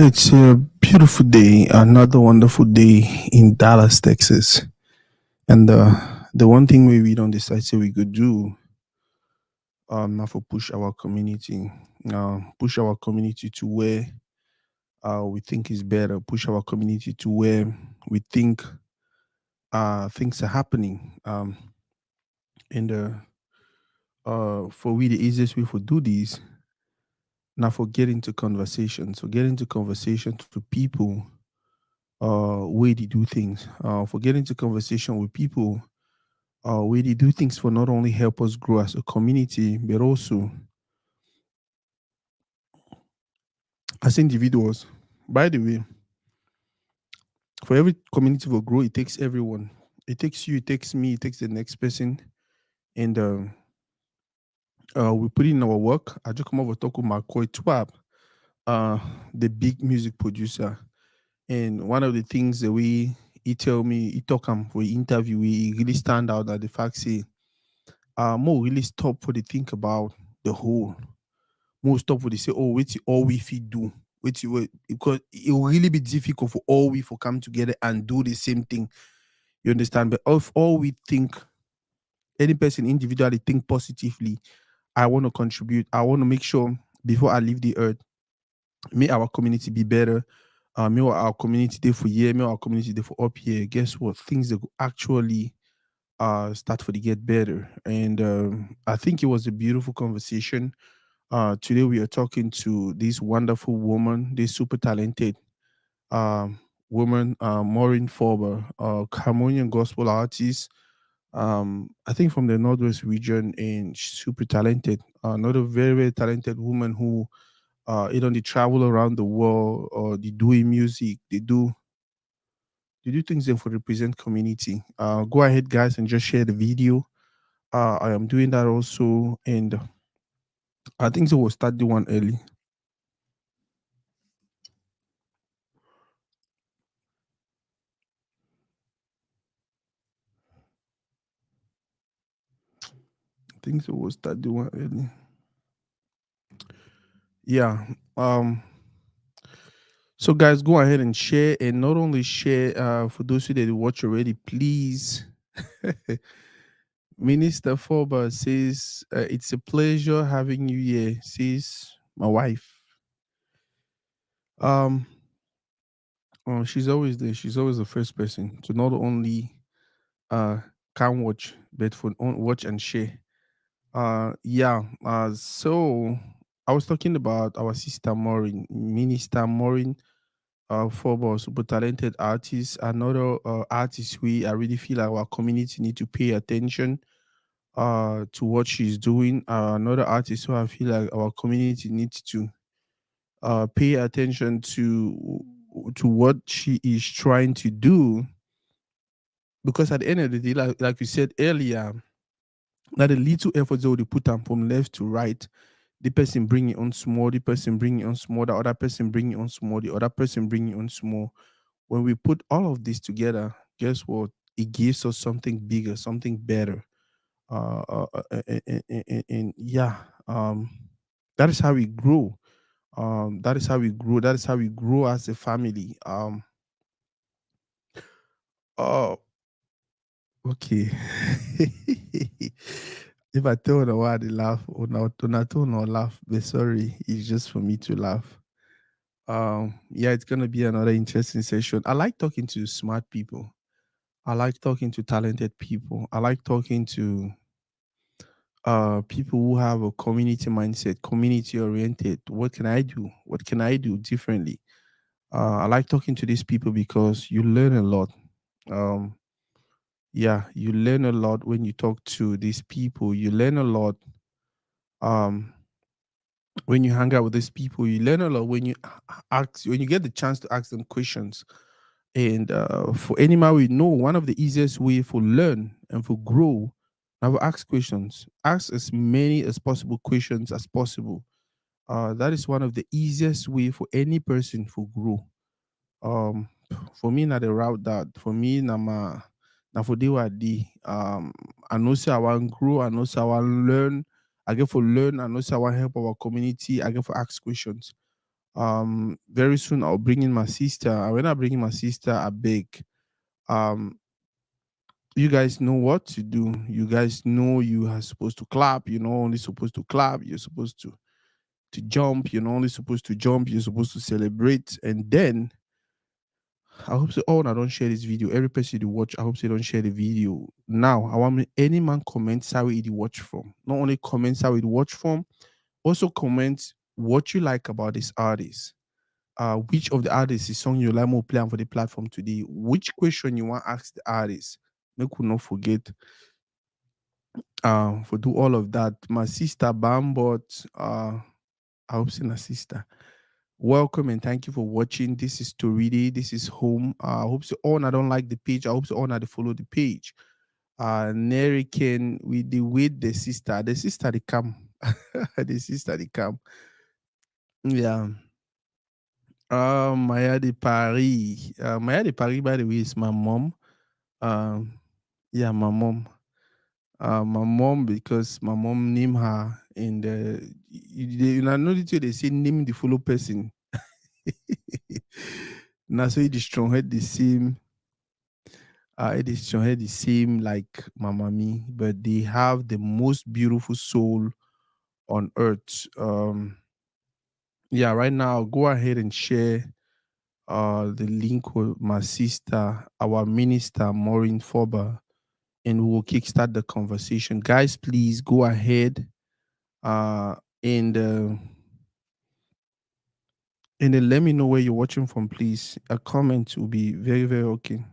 It's a beautiful day, another wonderful day in Dallas, Texas. And the one thing we don't decide say we could do now for push our community to where we think is better, push our community to where we think things are happening. And For we, the easiest way for do this now for get into conversations, so get into conversation to people way they do things, for get into conversation with people where they do things for not only help us grow as a community, but also as individuals. By the way, for every community to grow, it takes everyone. It takes you, it takes me, it takes the next person. And We put in our work. I just come over talk with McCoy Twab, uh, the big music producer. And one of the things that he tell me, he talk him for interview, he really stand out that the fact say, more really stop for the think about the whole. Most stuff would they say, oh, wait, all we fit do. Because it will really be difficult for all we for come together and do the same thing. You understand? But if all we think, any person individually think positively, I want to contribute. I want to make sure before I leave the earth, may our community be better. May our community there for year, may our community there for up here. Guess what? Things that go actually start for the get better. And I think it was a beautiful conversation. Today we are talking to this wonderful woman, this super talented um, woman, Maureen Forbah, Cameroonian gospel artist. I think from the Northwest region, and she's super talented. Another very very talented woman who, they travel around the world, or they doing music, they do things then for represent community. Go ahead, guys, and just share the video. I am doing that also, and I think so. We'll start the one early. I think so. We'll start the one early. Yeah. So guys, go ahead and share, and not only share. For those of you that watch already, please. Minister Foba says it's a pleasure having you here. Says my wife. Um. She's always there. She's always the first person to not only uh can watch, but for watch and share. Yeah. So I was talking about our sister Maureen, Minister Maureen for super talented artists. Another artist we I really feel like our community need to pay attention to what she's doing. Another artist who I feel like our community needs to pay attention to what she is trying to do, because at the end of the day, like we said earlier, that the little efforts that they put on from left to right, the person bring it on small, the person bring it on small, the other person bring it on small, the other person bring it on small. When we put all of this together, guess what? It gives us something bigger, something better. And yeah, that is how we grow. That is how we grow. That is how we grow as a family. Uh, okay. If I tell her why they laugh, or not, not laugh, but sorry, it's just for me to laugh. Yeah, it's gonna be another interesting session. I like talking to smart people. I like talking to talented people. I like talking to people who have a community mindset, community oriented. What can I do? What can I do differently? I like talking to these people because you learn a lot. Um, yeah, you learn a lot when you talk to these people. You learn a lot um, when you hang out with these people. You learn a lot when you when you get the chance to ask them questions. And for any man we know, one of the easiest way for learn and for grow, now ask questions. Ask as many as possible questions as possible. That is one of the easiest way for any person to grow. Um, for me, not the route that for me, na for day what day. I know say I want grow. I know say I want learn. I get for learn. I know say I want help our community. I get for ask questions. Very soon I'll bring in my sister. And when I bring in my sister, I beg. Um, you guys know what to do. You guys know you are supposed to clap. You're not only supposed to clap. You're supposed to jump. You're not only supposed to jump. You're supposed to celebrate. And then I hope so. Oh, I don't share this video. Every person you watch, I hope they don't share the video. Now, I want any man comment how he watch from. Not only comments how he watch from, also comment what you like about this artist. Which of the artists is song you like more playing for the platform today? Which question you want to ask the artist? Make we not forget. For do all of that. My sister Bambot, I hope she's my sister. Welcome and thank you for watching. This is Toridey. This is home. I hope so all I don't like the page. I hope so all they follow the page. Neriken with the sister. The sister they come. The sister they come. Yeah. Maya de Paris. Maya de Paris, by the way, is my mom. Um, yeah, my mom. My mom, because my mom named her in the you know they say name the follow person. Now so it is strong head the same. It is strong head the same like my mommy, but they have the most beautiful soul on earth. Yeah, right now go ahead and share the link with my sister, our minister Maureen Forbah, and we will kickstart the conversation. Guys, please go ahead uh and uh, and then let me know where you're watching from, please. A comment will be very, very okay.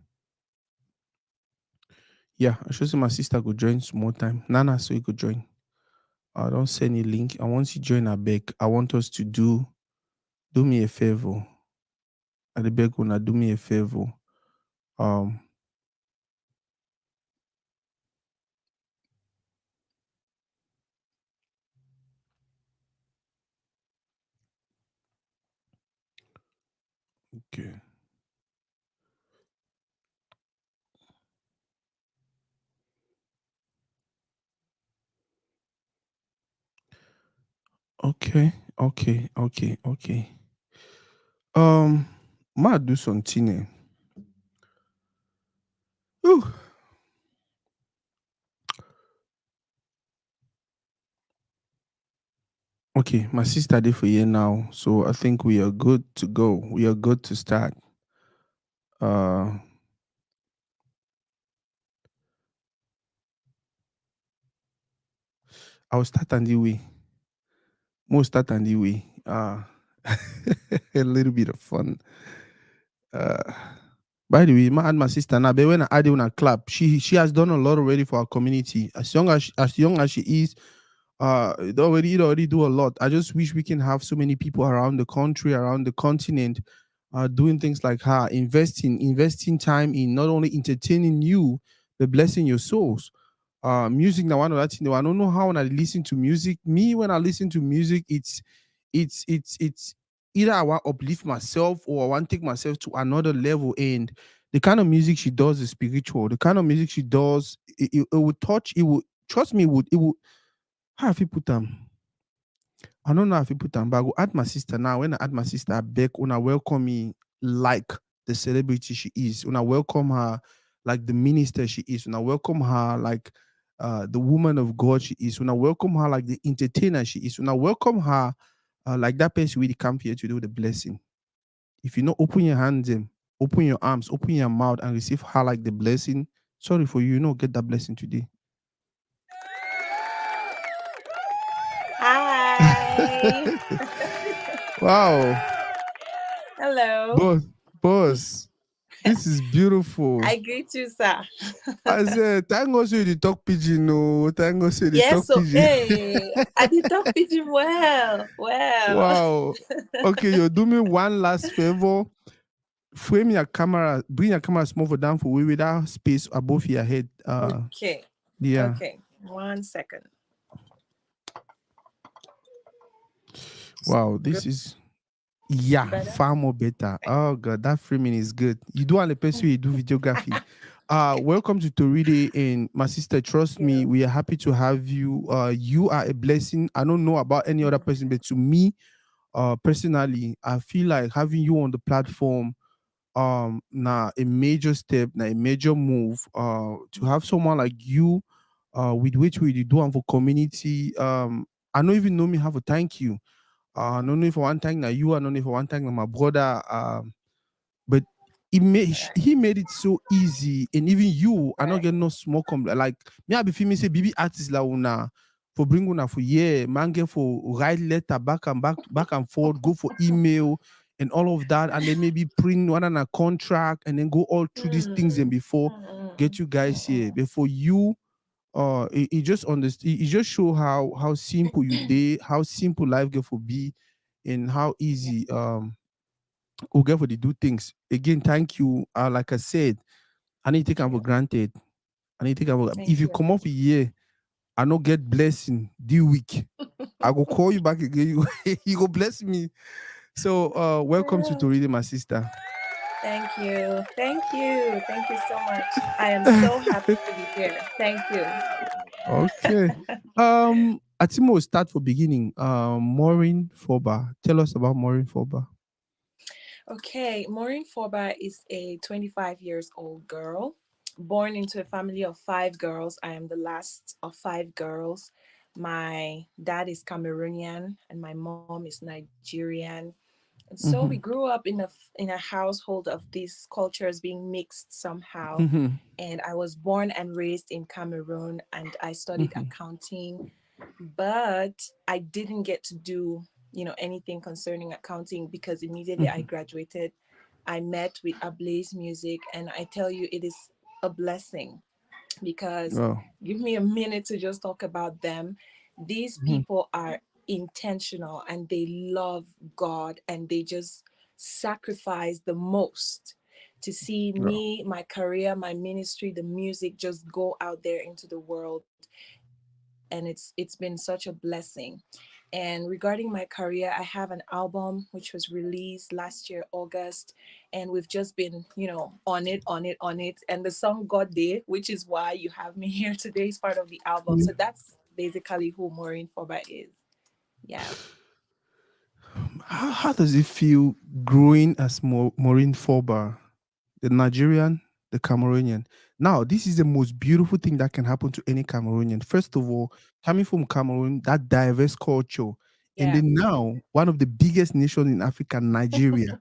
Yeah, I should say my sister could join some more time. Nana, so you could join. I don't send a link. I want you to join a beg. I want us to do me a favor. I beg una do me a favor. Um okay. Okay, okay, okay, okay. Ma do something. Whew. Okay, my sister did for you now, so I think we are good to go. We are good to start. Uh, I'll start on the way. Most start on the way. A little bit of fun. Uh, by the way, my sister now, but when I add on a clap, she has done a lot already for our community. As young as she is, it already do a lot. I just wish we can have so many people around the country, around the continent, doing things like her, investing time in not only entertaining you, but blessing your souls. Music now one of that thing. I don't know how when I listen to music. Me when I listen to music, it's either I want to uplift myself or I want to take myself to another level. And the kind of music she does is spiritual. The kind of music she does, it would touch. It would trust me. It would how have you put them? I don't know if you put them, but I go add my sister now. When I add my sister, I beg una welcome me like the celebrity she is. When I welcome her like the minister she is. When I welcome her like the woman of God she is. When I welcome her like the entertainer she is. When I welcome her like that person really come here to do the blessing. If you know, open your hands, open your arms, open your mouth, and receive her like the blessing. Sorry for you, get that blessing today. Hi. Wow. Hello. Boss, boss, this is beautiful. I greet you, sir. I said, thank God say you talk pigeon, no. Thank God say they Yes, talk so pigeon. hey, I did talk pidgin well. Well. Wow. Okay, you do me one last favor. Frame your camera, bring your camera small for down for way without space above your head. Okay. Yeah. Okay. 1 second. Wow, Good. this is yeah, Better. far more better. Oh god, that framing is good. You do on the person you do videography. Welcome to Toridey and my sister. Trust You. me, we are happy to have you. You are a blessing. I don't know about any other person, but to me, personally, I feel like having you on the platform, now a major step, now a major move, to have someone like you, with which we do and for community. I don't even know me have a thank you. I don't know if I want thank na you, I don't know if I want thank na my brother. But he made it so easy, and even you are not Right. getting no small like me. I be feel me say BB artist la una for bring una for yeah, man get for write letter back and forth, go for email and all of that, and then maybe print one on a contract and then go all through these things and Mm, before get mm, you guys here. mm, Before you, it just understand, it just show how simple you did, how simple life get for be, and how yeah. easy we get for the do things. Again, thank you. Like I said, I need to take Thank them for you. granted. I need to take them for, if Thank you you. come off a year, I not get blessing the week. I go call you back again. You go bless me. So welcome to Yeah. Toridey, my sister. Thank you. Thank you. Thank you so much. I am so happy to be here. Thank you. Okay. Atimo will start for beginning. Maureen Forbah. Tell us about Maureen Forbah. Okay, Maureen Forbah is a 25 years old girl born into a family of five girls. I am the last of five girls. My dad is Cameroonian and my mom is Nigerian. And so we Mm-hmm. grew up in a household of these cultures being mixed somehow. Mm-hmm. And I was born and raised in Cameroon and I studied Mm-hmm. accounting, but I didn't get to do, anything concerning accounting because immediately I Mm-hmm. graduated, I met with Ablaze Music, and I tell you, it is a blessing because Oh. give me a minute to just talk about them. These Mm-hmm. people are intentional and they love God and they just sacrifice the most to see Oh. me, my career, my ministry, the music just go out there into the world. And it's been such a blessing. And regarding my career, I have an album which was released last year, August, and we've just been, on it, on it, on it. And the song God Day, which is why you have me here today, is part of the album. So that's basically who Maureen Forbah is. Yeah. How does it feel growing as Maureen Forbah, the Nigerian, the Cameroonian? Now, this is the most beautiful thing that can happen to any Cameroonian. First of all, coming from Cameroon, that diverse culture, and Yeah. then now one of the biggest nations in Africa, Nigeria.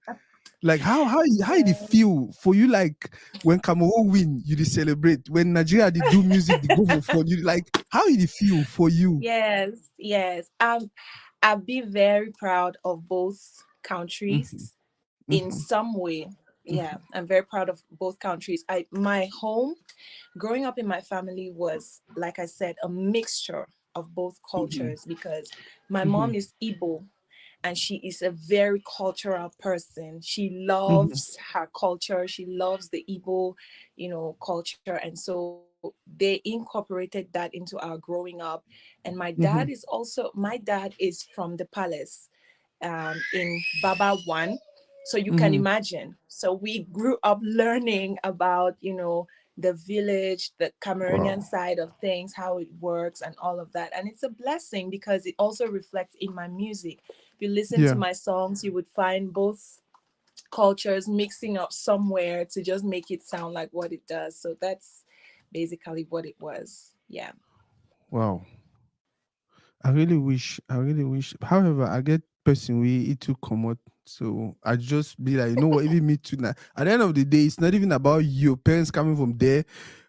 Like how did it Yeah. feel for you? Like when Cameroon win, you did celebrate. When Nigeria they do music, they go for fun. You like how did it feel for you? Yes, yes. I'd be very proud of both Mm-hmm, countries in mm-hmm, some way. Yeah, I'm very proud of both countries. My home growing up in my family was, like I said, a mixture of both mm-hmm, cultures because my mm-hmm, mom is Igbo and she is a very cultural person. She mm-hmm, loves her culture. She loves the Igbo, culture. And so they incorporated that into our growing up. And mm-hmm, my dad is from the palace in Baba One. So you can mm-hmm. imagine. So we grew up learning about, the village, the Cameroonian Wow. side of things, how it works, and all of that. And it's a blessing because it also reflects in my music. If you listen to Yeah. my songs, you would find both cultures mixing up somewhere to just make it sound like what it does. So that's basically what it was. Yeah. Wow. I really wish. However, I get person we it to come out. So I just be like, you know what, even me too now. At the end of the day, it's not even about your parents coming from there.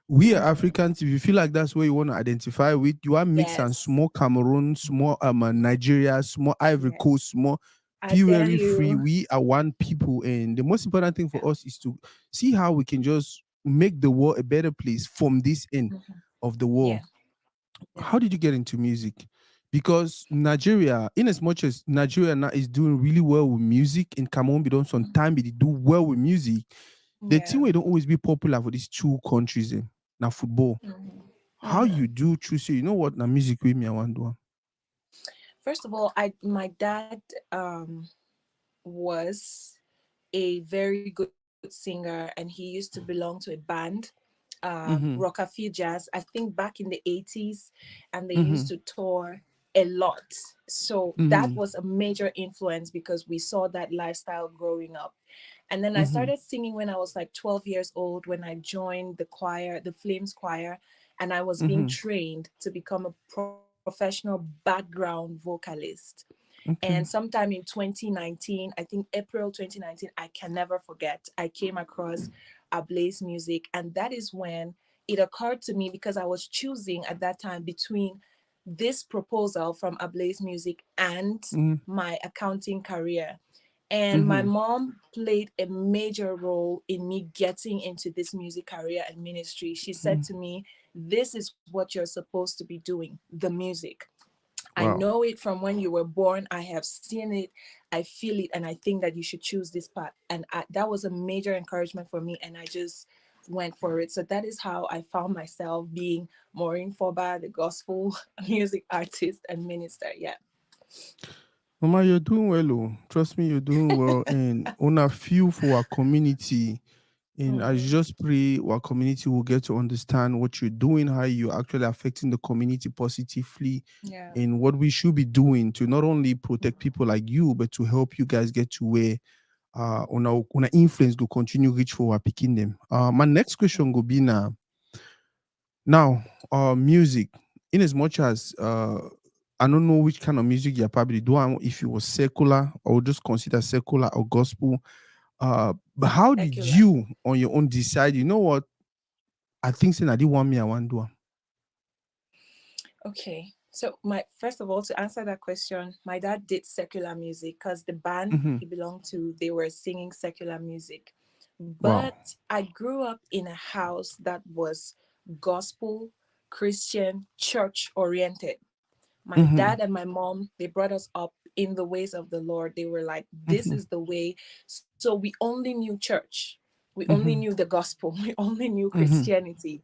We are Hmm. Africans. If you feel like that's where you want to identify with, you are mix and Yes. small Cameroon, small Nigeria, small Ivory Yes. Coast, small I feel tell very free. you. We are one people, and the most important thing Yeah. for us is to see how we can just make the world a better place from this end Mhm. of the world. Yeah. Yeah. How did you get into music? Because Nigeria, in as much as Nigeria now is doing really well with music, in Cameroon, we don't Mhm. sometimes they do well with music. The thing Yeah. we don't always be popular for these two countries in now football. Mhm. How you Mhm. do choose say, you know what, now music with me I want to do. First of all, I my dad was a very good singer, and he used to belong to a band, Mm-hmm. Rockafeller Jazz. I think back in the 80s, and they used Mm-hmm. to tour. a lot. So that Mm-hmm. was a major influence because we saw that lifestyle growing up. And then I Mm-hmm. started singing when I was like 12 years old, when I joined the choir, the Flames choir, and I was being Mm-hmm. trained to become a professional background vocalist. And Okay. sometime in 2019, I think April 2019, I can never forget, I came across Ablaze Music. And that is when it occurred to me, because I was choosing at that time between this proposal from Ablaze Music and Mm-hmm. my accounting career. And my Mm-hmm. mom played a major role in me getting into this music career and ministry. She said to me, "This is what you're supposed to be doing, the music. I Wow. know it from when you were born. I have seen it. I feel it. And I think that you should choose this path." And that was a major encouragement for me. And I just went for it. So that is how I found myself being Maureen Forbah, the gospel music artist and minister. Yeah. Mama, you're doing well. Oh. Trust me, you're doing well. And on a few for our community. And I Mm, just pray our community will get to understand what you're doing, how you're actually affecting the community positively, yeah. and what we should be doing to not only protect people like you, but to help you guys get to where on our influence go continue reach for our picking them. My next question will be now, music. In as much as I don't know which kind of music you're probably doing, if it was secular or just consider secular or gospel. But how did Secular. you on your own decide? You know what? I think saying I didn't want me. I want to do. Okay. So my first of all, to answer that question, my dad did secular music because the band Mm-hmm. he belonged to, they were singing secular music. Wow. But I grew up in a house that was gospel, Christian, church oriented. My dad Mm-hmm. and my mom, they brought us up in the ways of the Lord. They were like, this Mm-hmm. is the way. So we only knew church. We only Mm-hmm. knew the gospel. We only knew Mm-hmm. Christianity.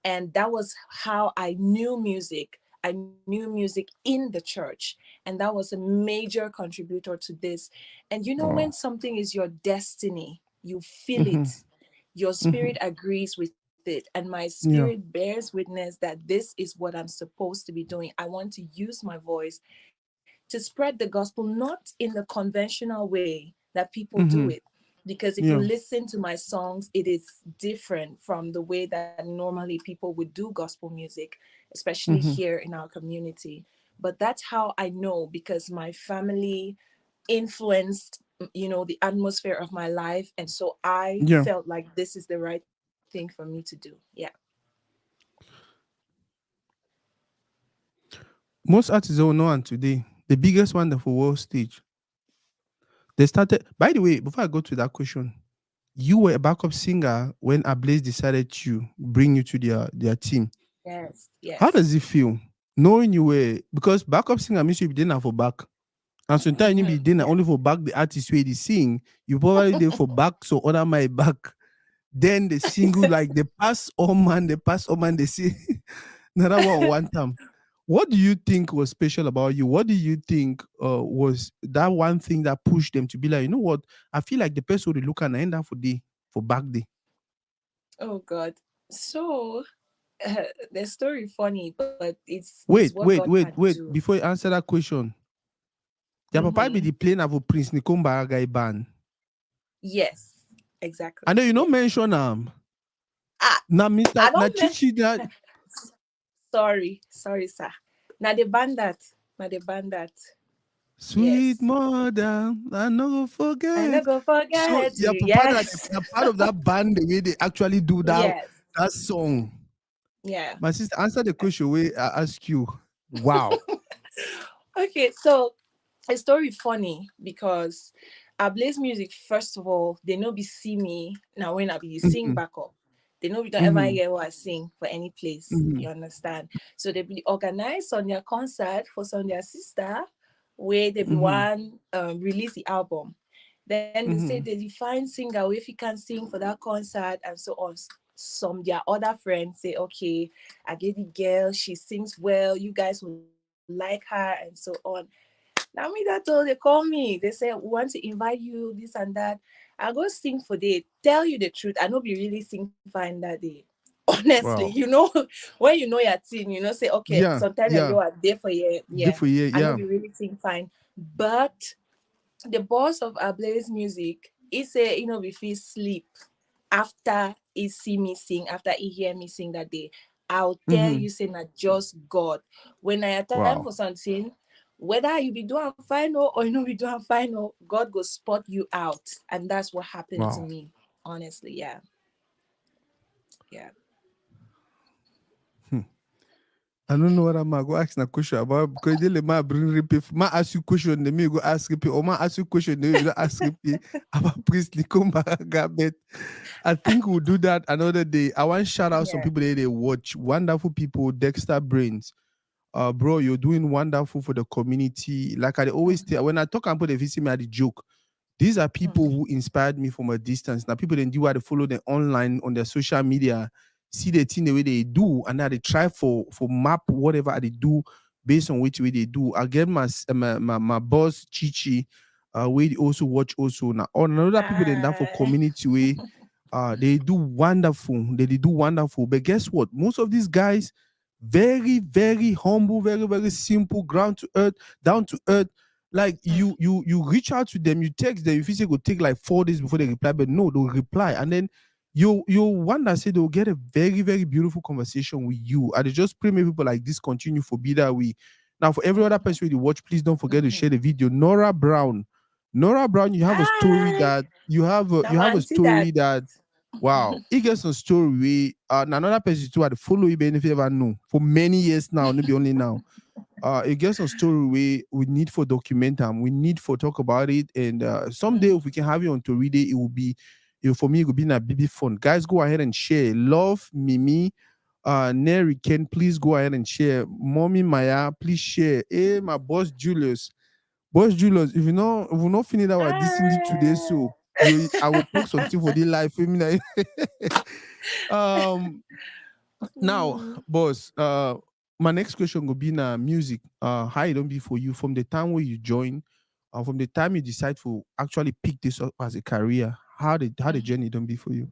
And that was how I knew music. I knew music in the church. And that was a major contributor to this. And you know, when Wow. something is your destiny, you feel Mm-hmm. it, your Mm-hmm. spirit agrees with it, and my spirit Yeah. bears witness that this is what I'm supposed to be doing. I want to use my voice to spread the gospel, not in the conventional way that people do it. Mm-hmm. Because if you Yeah. listen to my songs, it is different from the way that normally people would do gospel music, especially Mm-hmm. here in our community. But that's how I know, because my family influenced, the atmosphere of my life. And so I Yeah. felt like this is the right thing for me to do. Yeah. Most artists don't know, and today the biggest one for world stage. They started. By the way, before I go to that question, you were a backup singer when Ablaze decided to bring you to their team. Yes, How yes. does it feel knowing you were, because backup singer means you be there for back, and sometimes you be there Yeah. only for back the artist where they sing. You probably there for back, so other my back. Then the single like they pass all man, they see another one time. What do you think was special about you? What do you think was that one thing that pushed them to be like, you know what? I feel like the person would look and end up for back day. Oh God. So the story funny, but it's what Wait, God wait, can wait, do. wait. Before you answer that question, your papa be Mm-hmm. the plane of a Prince Nikomba guy ban. Yes, I exactly. know you don't Yes. mention Ah, na Mr. I na don't Chichi na sorry, sir. Now the bandit. Now the bandit. sweet Yes. mother, I no I no forget. go So forget your you. papa Yes. na part of that band the way they actually do Yes. that song. Yeah. My sister, answer the question way I ask you. Wow. Okay, so a story funny because I Blaze Music, first of all, they know be see me now when I be sing Mhm, back up. They know we don't ever mhm, hear what I sing for any place. mhm, You understand? So they be organized on their concert for some their sister where they be mhm, one release the album. Then they say they mhm, define singer if you can sing for that concert and so on. Some their other friends say, okay, I get the girl, she sings well, you guys will like her, and so on. Now me that all they call me. They say we want to invite you, this and that. I go sing for day. Tell you the truth, I know be really sing fine that day. Honestly, Wow. you know, when you know your team, you know, say, okay, Yeah, sometimes I yeah. know are there for you. Yeah, Different, yeah, I know yeah. we really sing fine. But the boss of Ablaze Music, he say, you know, if he sleep after he see me sing, after he hear me sing that day, I'll tell Mm-hmm. you, say, not just God. When I have time for Wow. something, whether you be doing final or you know be doing final, God go spot you out. And that's what happened to Wow. me. Honestly, yeah. Yeah. Hmm. I don't know what I'm going to go ask a question about because they let me bring repeat. Ma ask you question, then me go ask repeat. Or ma ask you question, then you don't ask repeat about Priestly Kumba. But I think we'll do that another day. I want to shout out some Yeah. people that they watch. Wonderful people, Dexter Brains. Bro, you're doing wonderful for the community. Like I always tell, when I talk about the visit me at the joke, these are people who inspired me from a distance. Now people then do what they follow them online on their social media, see the thing the way they do, and now they try for map whatever they do based on which way they do. Again, my boss Chichi, we also watch also now. On another people then that for Hi. community way, they do wonderful. They do wonderful. But guess what? Most of these guys, very, very humble, very, very simple, ground to earth, down to earth. Like you reach out to them, you text them, if you say it will take like 4 days before they reply, but no, they'll reply. And then you wonder, say they'll get a very, very beautiful conversation with you. And they just pray maybe people like this continue for be that way. Now, for every other person you watch, please don't forget to share the video. Nora Brown. Nora Brown, you have a story Hi. that Now you have a auntie that. story that wow, he gets some story. Another person too had follow even if you ever know for many years now, maybe only now. It gets some story we need for document them. We need for talk about it. And someday if we can have you on Toridey, it will be for me it will be a BB fun. Guys, go ahead and share. Love Mimi. Neri Ken, please go ahead and share. Mommy Maya, please share. Hey, my boss Julius. Boss Julius, if you not finish our this in today, Hi. so you I will post something for the life. um now, Mm. boss, my next question will be now music. How it don't be for you from the time where you join, from the time you decide to actually pick this up as a career. How the journey don't be for you?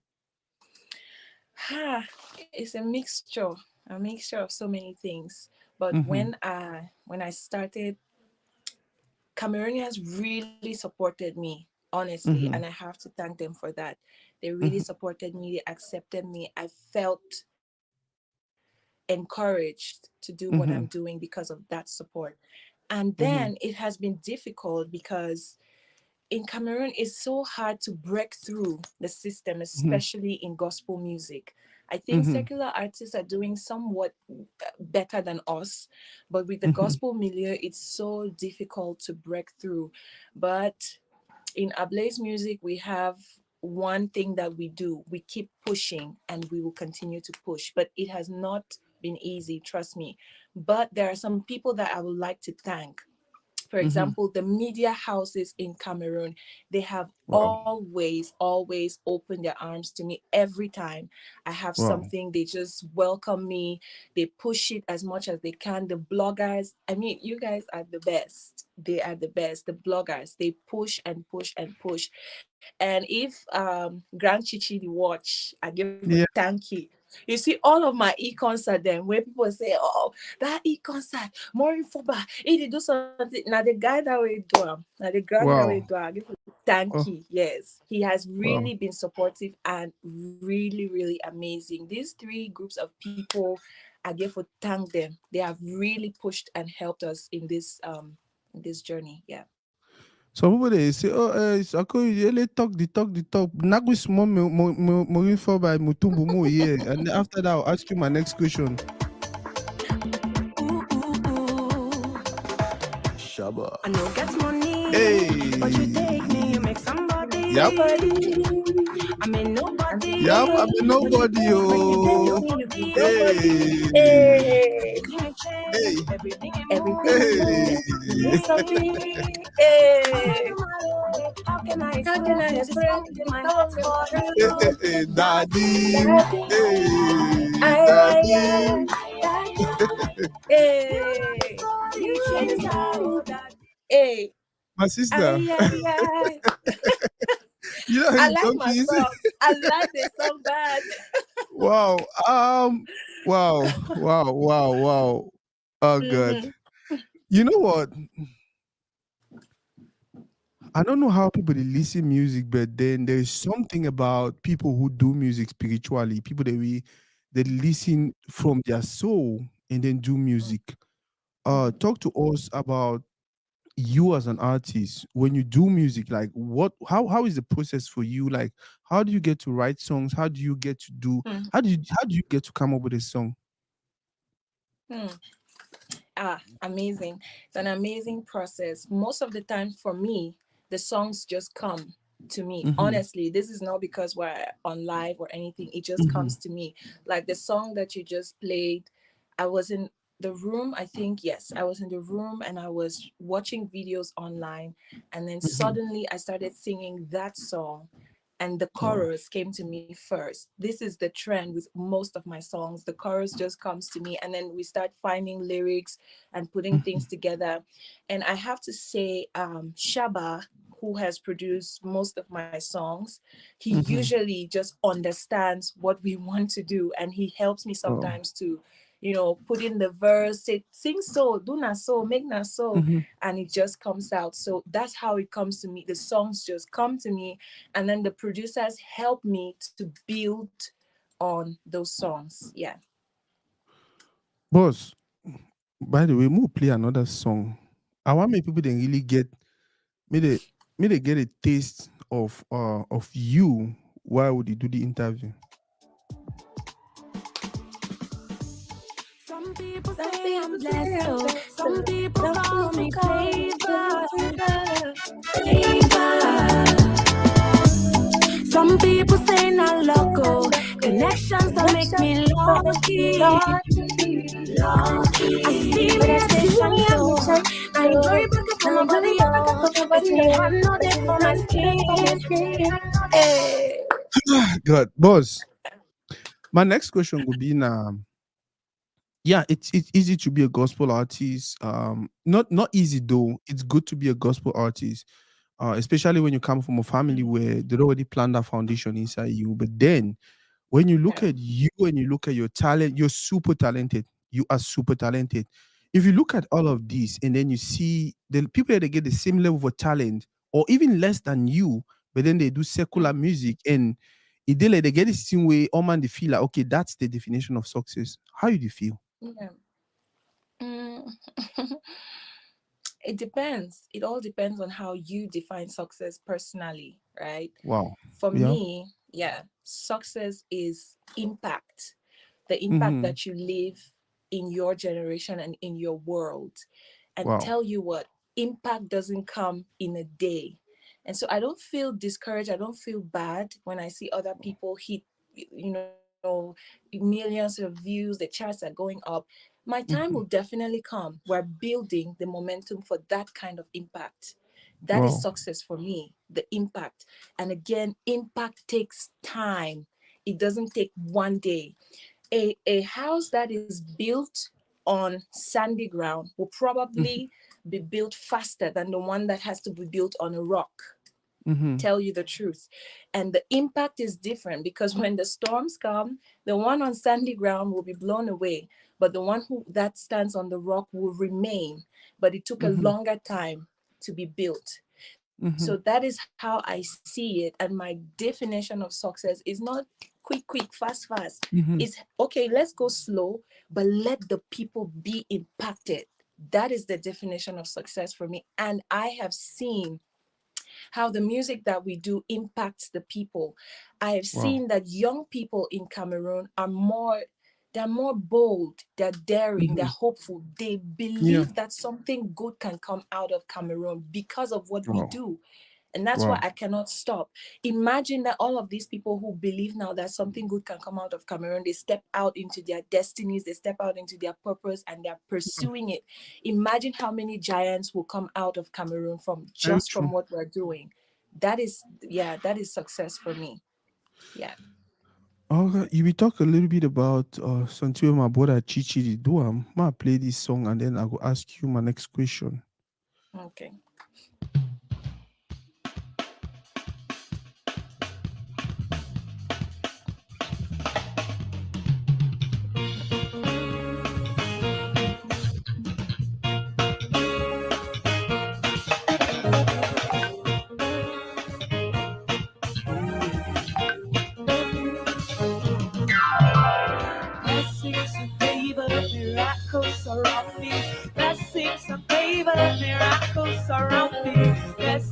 Ah, it's a mixture of so many things. But Mm-hmm. when I started, Cameroonians really supported me, honestly, and I Mm-hmm. have to thank them for that. They really Mm-hmm. supported me, they accepted me. I felt encouraged to do what I'm doing Mm-hmm. because of that support. And then it Mm-hmm. has been difficult because in Cameroon, it's so hard to break through the system, Mm-hmm. especially in gospel music. I think Mm-hmm. secular artists are doing somewhat better than us, but with the Mm-hmm. gospel milieu, it's so difficult to break through. But in Ablaze Music, we have one thing that we do: we keep pushing and we will continue to push. But it has not been easy, trust me. But there are some people that I would like to thank. For Mm-hmm. example, the media houses in Cameroon, they have Wow. always opened their arms to me every time I have Wow. something. They just welcome me. They push it as much as they can. The bloggers, I mean, you guys are the best. They are the best. The bloggers, they push and push and push. And if Grand Chichi the watch, I give a Yeah. thank you. You see all of my e-concert then where people say, oh, that e-concert, Maureen Forbah, he did do something. Now the guy that we do now the girl that we Wow. do, I give a thank Oh, you. Yes. He has wow. really been supportive and really amazing. These three groups of people, I give to thank them. They have really pushed and helped us in this journey. Yeah. Some people they say, oh, it's okay. You only talk, the talk. Nagu small Maureen for by Mutumbu mo yeah. And after that, I'll ask you my next question. Shaba. I know get money, but you take me, you Hey. make somebody. Yep. I mean Yep. nobody, I mean but you nobody. take me, Oh. you be nobody. Hey. Hey, Hey. everything you move, Hey. it's on me. Hey, how can I express this song for you? Daddy. Daddy, Hey. I, Daddy. hey, you change my, hey, My sister. I. You know how I you like my talking. song. I like the song bad. Wow. Wow. Oh God. Mhm. You know what? I don't know how people they listen music, but then there is something about people who do music spiritually. People that we they listen from their soul and then do music. Mhm. Talk to us about you as an artist when you do music. Like, what? How is the process for you? Like, how do you get to write songs? How do you get to do? Mhm. How do you get to come up with a song? Mhm. Amazing. It's an amazing process. Most of the time for me, the songs just come to me. Mm-hmm. Honestly, this is not because we're on live or anything. It just Mm-hmm. comes to me. Like the song that you just played, I was in the room, I think, yes, I was in the room and I was watching videos online. And then Mm-hmm. suddenly I started singing that song and the Oh. chorus came to me first. This is the trend with most of my songs. The chorus just comes to me, and then we start finding lyrics and putting Mm-hmm. things together. And I have to say, Shaba, who has produced most of my songs, he Mm-hmm. usually just understands what we want to do, and he helps me Oh. sometimes to, put in the verse, say, sing so, do not so, make not so, Mm-hmm. and it just comes out. So that's how it comes to me. The songs just come to me, and then the producers help me to build on those songs. Yeah. Boss, by the way, we'll play another song. I want make people then really get may they may they get a taste of you while would you do the interview. Some people Some say I'm people say blessed, I'm oh. blessed, Some so people some call people me call me favored. favor. Favored. Some people say not luck, oh. Connections that make Connections me that make me lucky. lucky. I see But me I and see me me shine and me so. shine I ain't so. worried about it for Now I'm nobody really back for else. It's nobody in the else. hand, no It's day in the for my hand for my skin. skin. Hey. God, boss. My next question would be now. Yeah, it's easy to be a gospel artist. Not easy though. It's good to be a gospel artist, especially when you come from a family Mhm. where they already planned that foundation inside you. But then when you look Yeah. at you and you look at your talent, you're super talented. You are super talented. If you look at all of this and then you see the people that get the same level of talent or even less than you, but then they do secular Mhm. music and like they get the same way, oh man, they feel like okay, that's the definition of success. How do you feel? Yeah. Mm. It depends. It all depends on how you define success personally, right? Wow. For Yeah. me, yeah, success is impact, the impact Mm-hmm. that you leave in your generation and in your world. And Wow. tell you what, impact doesn't come in a day. And so I don't feel discouraged. I don't feel bad when I see other people hit, millions of views, the charts are going up. My time will Mm-hmm. definitely come. We're building the momentum for that kind of impact. That is Wow. success for me, the impact. And again, impact takes time. It doesn't take one day. A house that is built on sandy ground will Mm-hmm. probably be built faster than the one that has to be built on a rock. Mm-hmm. Tell you the truth. And the impact is different because when the storms come, the one on sandy ground will be blown away, but the one who that stands on the rock will remain. But it took a Mm-hmm. longer time to be built. So Mm-hmm. that is how I see it. And my definition of success is not quick, fast. It's Mm-hmm. okay, let's go slow, but let the people be impacted. That is the definition of success for me. And I have seen how the music that we do impacts the people. I have Wow. seen that young people in Cameroon are they're more bold, they're daring, they're Mm-hmm. hopeful. They Yeah. believe that something good can come out of Cameroon because of what we Wow. do. And that's why Wow. I cannot stop. Imagine that all of these people who believe now that something good can come out of Cameroon, they step out into their destinies, they step out into their purpose, and they're pursuing it. Imagine how many giants will come out of Cameroon from Very just true. from what we're doing. That is, yeah, that is success for me. Yeah. Okay, you will talk a little bit about something my brother Chichi did do. I play this song and then I will ask you my next question. Okay.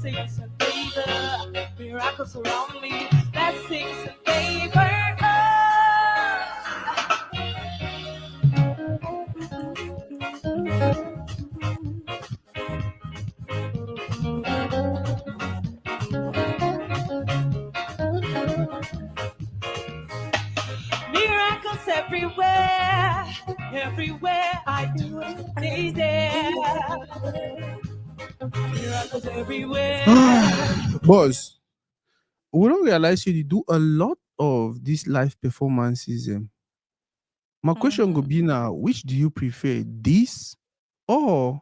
blessings and favor, miracles surround me, blessings and favor. Miracles everywhere, everywhere I do, they there. Miracles everywhere. Boss, we don't realize you do a lot of these live performances. My question would Mhm. be now, which do you prefer, this or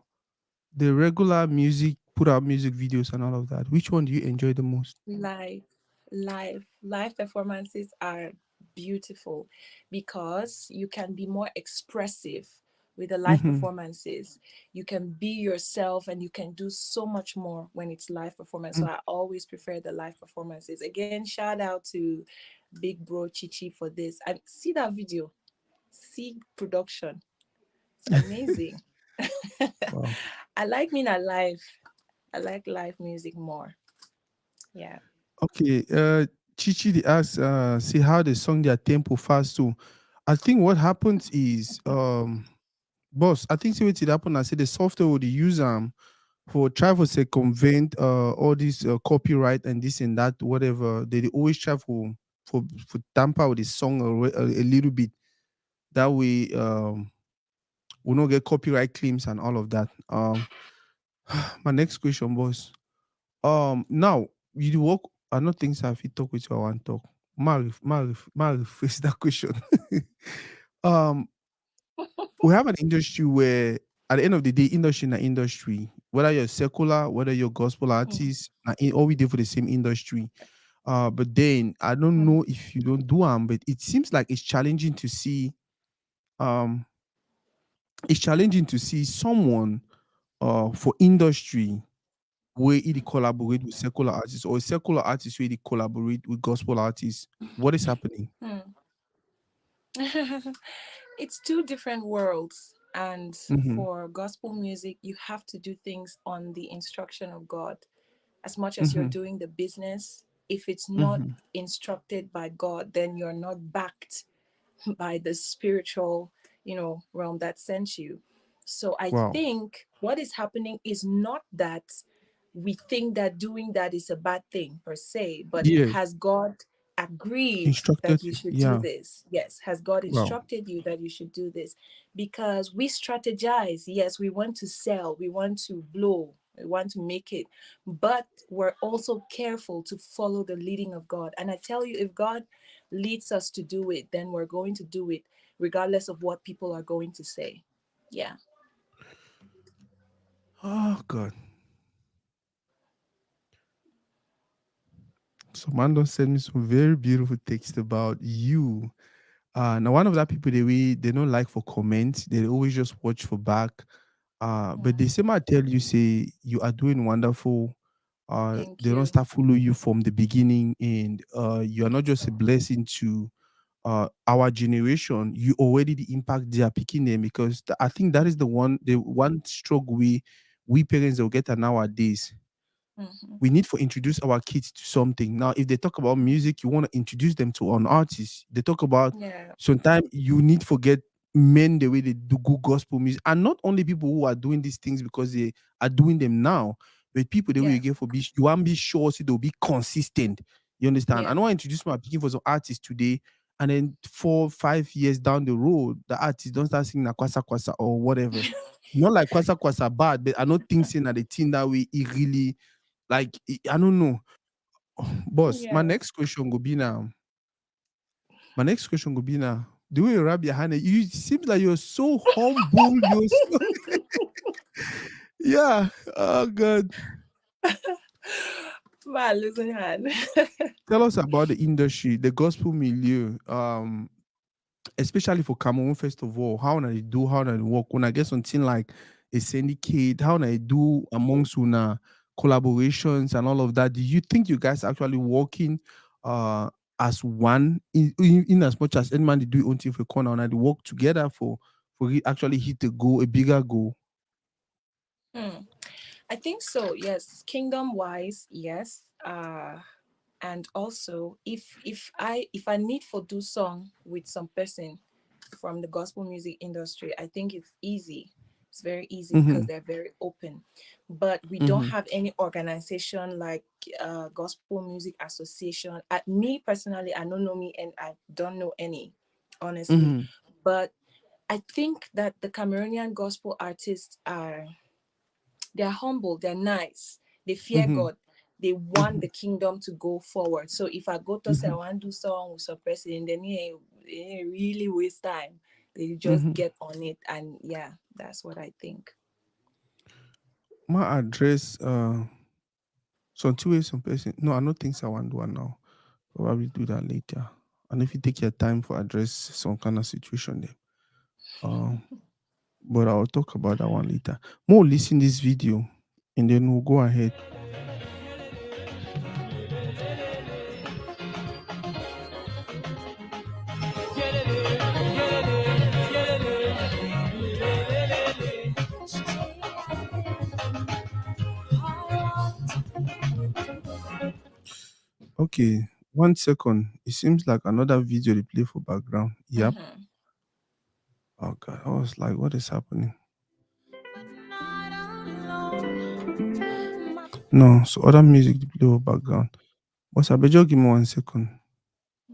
the regular music, put out music videos and all of that? Which one do you enjoy the most? Live, live performances are beautiful because you can be more expressive with the live Mm-hmm. performances. You can be yourself and you can do so much more when it's live performance. So I always prefer the live performances. Again, shout out to Big Bro Chichi for this. And see that video, see production. It's amazing. Wow. I like being alive. I like live music more. Yeah. Okay. Chichi they ask, see how they sung their tempo fast. So I think what happens is, boss, I think see what it happen. I say the software would use for try for circumvent all this copyright and this and that, whatever. They always try for tamper with the song a little bit. That way we don't get copyright claims and all of that. My next question, boss. Now you do work. I don't think so. If you talk with you, I want talk. Rephrase that question. um, we have an industry where, at the end of the day, industry na industry. Whether you're secular, whether you're gospel Mhm. artist, all we do for the same industry. But then I don't Mhm. know if you don't do them, but it seems like it's challenging to see. Um, it's challenging to see someone for industry where it collaborate with secular artists, or a secular artist where it collaborate with gospel artists. What is happening? Hmm. It's two different worlds. And Mm-hmm. for gospel music, you have to do things on the instruction of God. As much as you're Mm-hmm. doing the business, if it's not Mm-hmm. instructed by God, then you're not backed by the spiritual, realm that sent you. So I Wow. think what is happening is not that we think that doing that is a bad thing per se, but Yeah. has God agreed Instructed that you you. should do Yeah. this? Yes. Has God Wow. instructed you that you should do this? Because we strategize. Yes, we want to sell, we want to blow, we want to make it, but we're also careful to follow the leading of God. And I tell you, if God leads us to do it, then we're going to do it regardless of what people are going to say. Yeah. Oh God. So Mando sent me some very beautiful text about you. Now one of that people they don't like for comments. They always just watch for back. But they Mm, say I tell you say you are doing wonderful. thank They don't you. start follow you from the beginning, and you are not just a blessing to our generation. You already the impact they are picking them, because I think that is the one struggle we parents will get at nowadays. Hmm. We need to introduce our kids to something. Now, if they talk about music, you want to introduce them to an artist. They talk about, Yeah. sometimes you need to get men the way they do good gospel music. And not only people who are doing these things because they are doing them now, but people the way you Yeah. get for be you want to be sure so they'll be consistent. You understand? I Yeah. don't want to introduce my picking for some artists today, and then 4 5 years down the road, the artist don't start singing a kwasa kwasa or whatever. Not like kwasa kwasa bad, but I don't think saying that the thing that way it really, like, I don't know. Boss, my Yeah. next question will be now. My next question will be now. The way you rub your hand, you seems like you're so humble. You're so yeah. Oh God. My losing hand. Tell us about the industry, the gospel milieu. Especially for Cameroon, first of all, how na they do, how na they work. When I get something like a syndicate, how na they do amongst una collaborations and all of that. Do you think you guys actually working uh as one, in as much as any man they do until for corner and they work together for actually hit a goal, a bigger goal? Hmm. I think so. Yes, kingdom wise, yes. And also, if I need for do song with some person from the gospel music industry, I think it's easy. It's very easy because Mm-hmm. they're very open. But we don't Mm-hmm. have any organization like Gospel Music Association. Me personally, I don't know me, and I don't know any, honestly. Mm-hmm. But I think that the Cameroonian gospel artists they're humble, they're nice, they fear Mm-hmm. God, they want Mm-hmm. the kingdom to go forward. So if I go to say I Mm-hmm. want to do song with some president, then yeah, really waste time. They just Mm-hmm. get on it, and yeah, that's what I think. My address some two ways some person. No, I don't think so I want to do one now. Probably do that later. And if you take your time for address some kind of situation there. Um but I'll talk about that one later. More listen this video and then we'll go ahead. Okay, 1 second. It seems like another video they play for background. Yep. Mhm. Oh god, I was like, what is happening? No, so other music they play for background. But I better give me 1 second.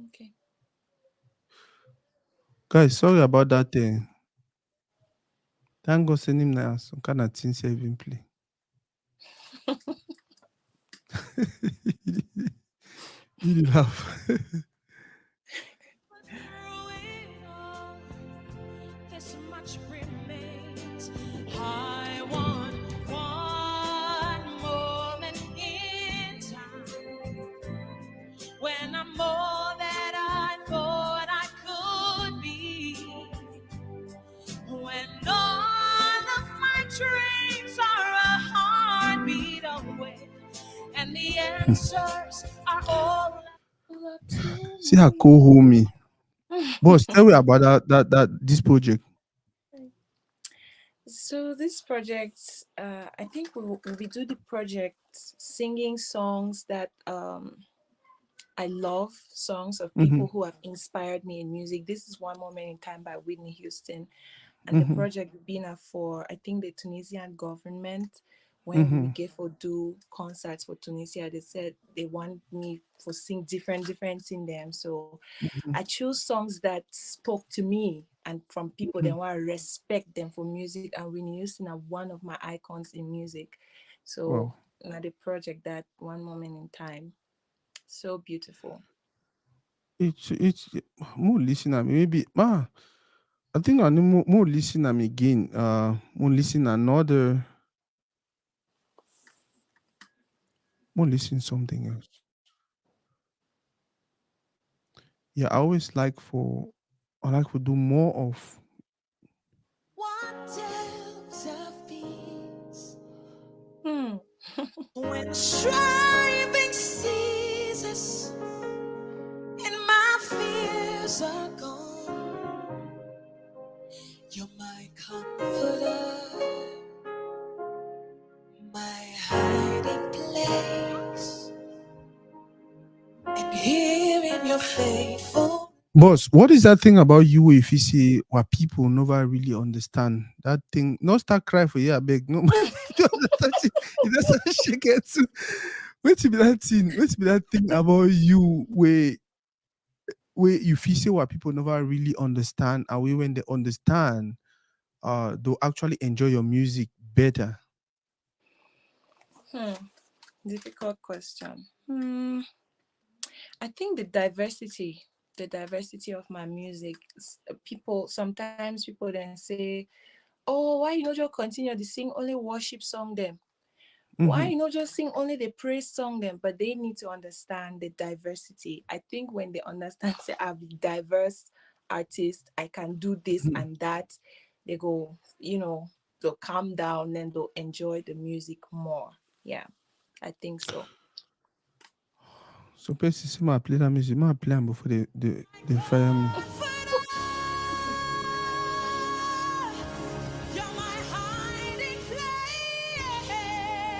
Okay. Guys, sorry about that thing. Thank God send him now. Some kind of things here even play. You did laugh. This much remains. I want one moment in time when I'm more than I thought I could be. When all of my dreams are a heartbeat away, and the answers are all Up to See her me. co me. Boss, tell me about that this project. So this project, I think we do the project singing songs that I love, songs of Mm-hmm. people who have inspired me in music. This is One Moment in Time by Whitney Houston. And the Mm-hmm. project been for, I think, the Tunisian government. When we Mm-hmm. get for do concerts for Tunisia, they said they want me for sing different in them. So I Mm-hmm. choose songs that spoke to me and from people Mm-hmm. that want to respect them for music. And Whitney Houston are one of my icons in music. So Wow. now the project that One Moment in Time, so beautiful. It's more listen at me. Maybe I think I need more listen at me again. More listen more listen something else. Yeah, I like to do more of what else of peace Hmm. when striving ceases and my fears are gone. You're my comforter, my hiding place, and here in your faithful. boss. What is that thing about you if you see what people never really understand? That thing, not start cry for you, I beg. No, you just start shaking too. Wait to be that thing. Wait to be that thing about you where you feel say what people never really understand, and when they understand, they'll actually enjoy your music better. Hmm. Difficult question. I think the diversity of my music. People sometimes people then say, "Oh, why you not just continue to sing only worship song them? Why Mm-hmm. you not just sing only the praise song them?" But they need to understand the diversity. I think when they understand, say, I'm diverse artist, I can do this Mm-hmm. and that, they go, they'll calm down and they'll enjoy the music more. Yeah, I think so. So person say my play that music, my play am before they fire me. You're my hiding place.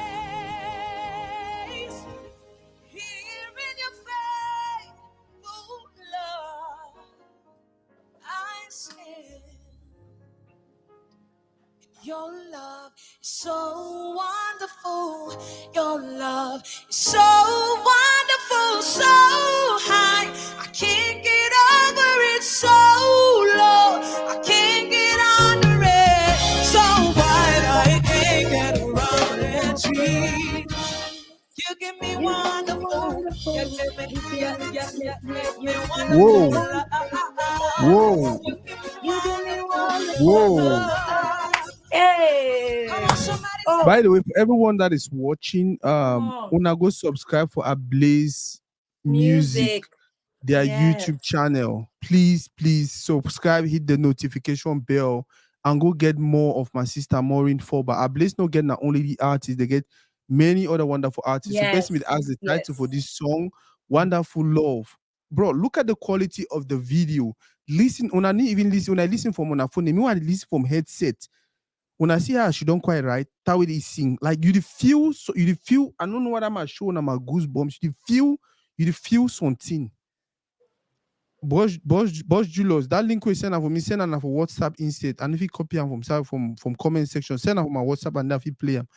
Your love is so wonderful. Your love is so wonderful, so high. I can't get over it, so low. I can't get under it, so wide. I can't get around it. Treat. You give me wonderful. You give me, Whoa, wonderful. whoa, You give me wonderful whoa. love. Hey. Come on, somebody. Oh, By the way, for everyone that is watching, come on. wanna go subscribe for Ablaze Music, Music. their Yes. YouTube channel. Please, please subscribe, hit the notification bell, and go get more of my sister Maureen Forbah. Ablaze not get not only the artists, they get many other wonderful artists. So Yes. person will ask the title for Yes. this song, Wonderful Love. Bro, look at the quality of the video. Listen, when I even listen, when I listen from on a phone, me want to listen from headset. When I see her, she don't quite right. That way they sing. Like you feel so you feel, I don't know what I'm showing on my goosebumps. You feel something. Boss Julius, that link we send her for me, send her for WhatsApp instead. And if you copy them from comment section, send her for my WhatsApp and if you play them.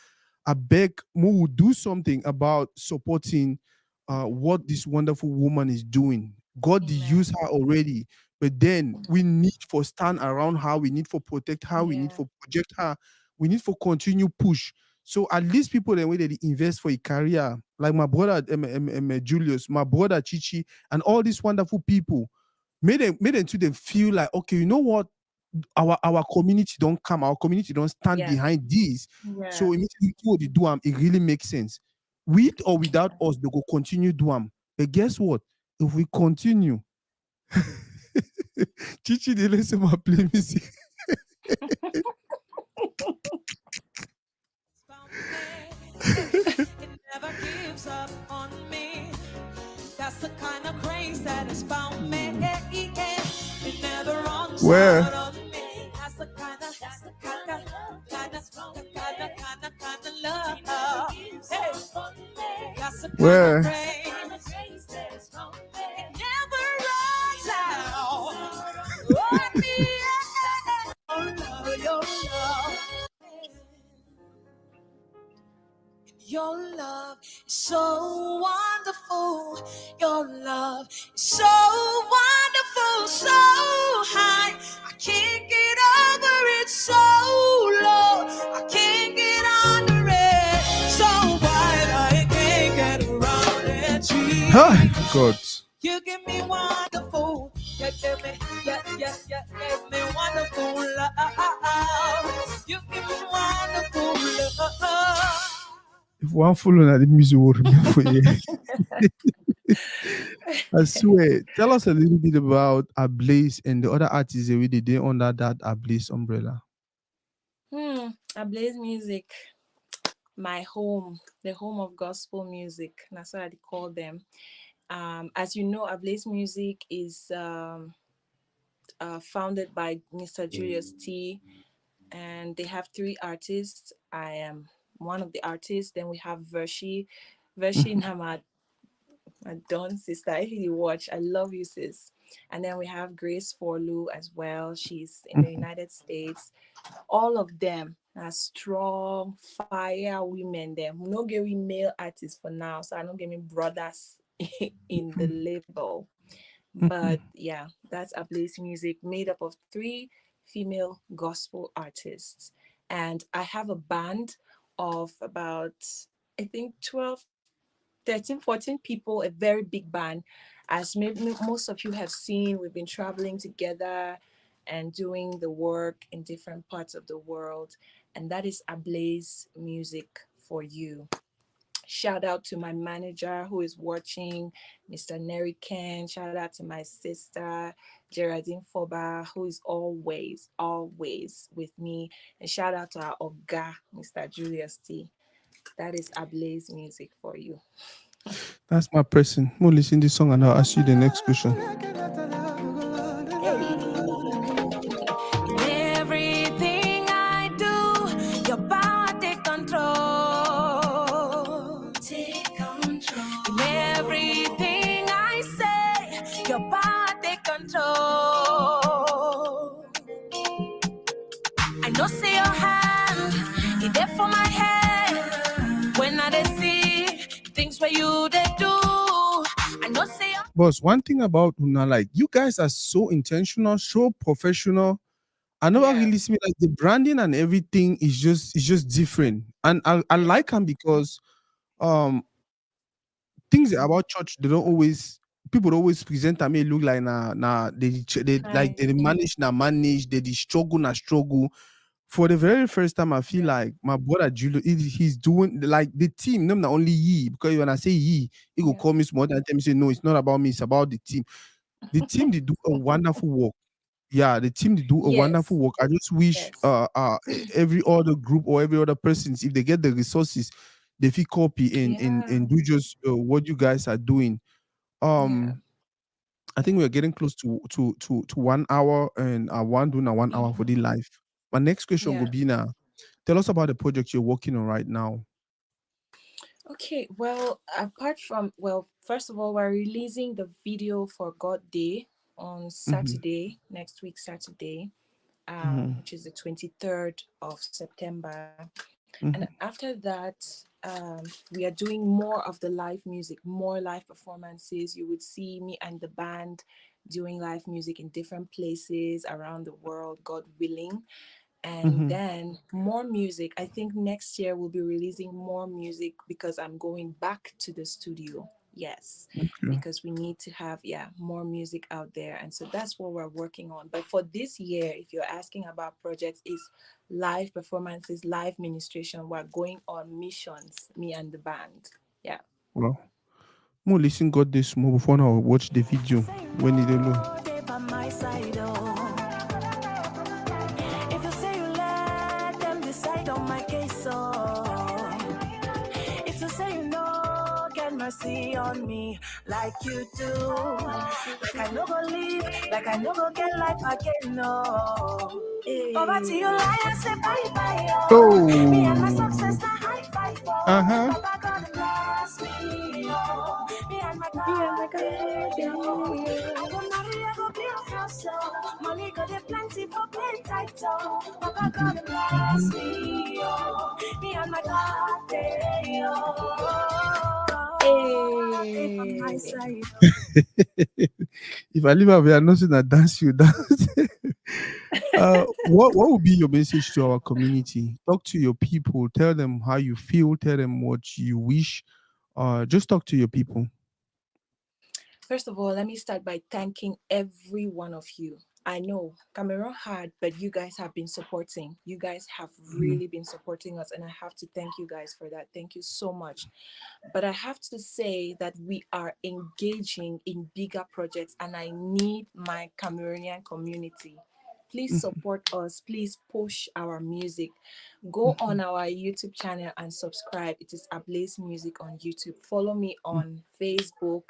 I beg Mo will do something about supporting what this wonderful woman is doing. God Amen. used her already, but then we need for stand around her, we need for protect her, we need Yeah. for project her, we need for continue push. So at least people the way they invest for a career, like my brother Julius, my brother Chichi, and all these wonderful people, made them to them feel like, okay, you know what? Our community don't come, our community don't stand Yeah. behind these. Yeah. So immediately what they do it really makes sense. With or without us, they go continue do them. But guess what? If we continue, Chichi, they listen my play music. It never gives up on me. That's the kind of grace that has found me. It never runs Where? out on me. That's the kind of love. Hey, that's the kind Where? of grace. It never runs out on me. Your love. Your love is so wonderful. Your love is so wonderful, so high. I can't get over it, so low. I can't get under it, so wide. I can't get around it. Huh? God. You give me wonderful. You give me, give me wonderful love. You give me wonderful love. If one follow that the music will remember for you. I swear. Tell us a little bit about Ablaze and the other artists that we did under that Ablaze umbrella. Ablaze Music, my home, the home of gospel music. That's what I call them. As you know, Ablaze Music is founded by Mr. Julius T, and they have 3 artists. I am one of the artists. Then we have Vershi Namad, my Dawn sister. If you watch, I love you, sis. And then we have Grace Forlu as well. She's in the United States. All of them are strong, fire women. Them no get we male artists for now, so I don't get me brothers in the label. But yeah, that's Ablaze Music, made up of 3 female gospel artists. And I have a band of about, I think 12, 13, 14 people, a very big band. As maybe most of you have seen, we've been traveling together and doing the work in different parts of the world. And that is Ablaze Music for you. Shout out to my manager who is watching, Mr. Neri Ken. Shout out to my sister, Geraldine Forbah, who is always with me. And shout out to our Oga, Mr. Julius T. That is Ablaze Music for you. That's my person. We'll listen to this song and I'll ask you the next question. Everything I do, your power take control. Take control. In everything I say, your power take control. I know say your hand where you they do. I know say Boss, one thing about Una, like you guys are so intentional, so professional. I never Yeah, really see like the branding and everything is just different. And I yeah, like them because um things about church they don't always people always present them may look like they like they tiny. manage they struggle struggle. For the very first time, I feel Yeah, like my brother Julio, he's doing like the team, not only ye, because when I say ye, he will yeah. call me small and tell me, say, no, it's not about me, it's about the team. The team, they do a wonderful work. Yeah, the team, they do a wonderful Yes, work. I just wish yes. every other group or every other persons, if they get the resources, they feel copy Yeah, and do just what you guys are doing. yeah, Um, I think yeah. we're getting close to 1 hour and one doing a 1 hour for Hmm. the life. My next question will Yeah. be now. Tell us about the project you're working on right now. Okay, well, apart from, well, first of all, we're releasing the video for God Day on Mhm, Saturday, next week, Saturday, mhm, which is the 23rd of September. And mhm, after that, we are doing more of the live music, more live performances. You would see me and the band doing live music in different places around the world, God willing. And mhm. then more music. I think next year we'll be releasing more music because I'm going back to the studio. Yes, Okay. because we need to have, yeah, more music out there. And so that's what we're working on. But for this year, if you're asking about projects, is live performances, live ministration. We're going on missions, me and the band. Yeah. Well, more listen got this more before now watch the video say when it alone. no, they by my side, oh. If you say you let them decide on my case, oh. If you say you know, get mercy on me like you do. Like I no go leave, like I no go get life again, no. Poverty, you Hey. lie and say bye bye, oh. Me and my success, Oh, now high five, oh. uh-huh. Baba God bless me, oh. Me and my Me and God, my oh. I God. go marry, I go build house, oh. Money got the plenty for play tight, oh. Baba Mhm, God bless mhm. me, oh. Me and my God, oh. God, they from my Hey. side. If I leave out here, I'm not saying I dance you dance. What would be your message to our community? Talk to your people. Tell them how you feel. Tell them what you wish. Just talk to your people. First of all, let me start by thanking every one of you. I know Cameroon hard, but you guys have been supporting. You guys have Mhm, really been supporting us, and I have to thank you guys for that. Thank you so much. But I have to say that we are engaging in bigger projects, and I need my Cameroonian community. Please mhm, support us. Please push our music. Go on mhm, our YouTube channel and subscribe. It is Ablaze Music on YouTube. Follow me mhm, on Facebook,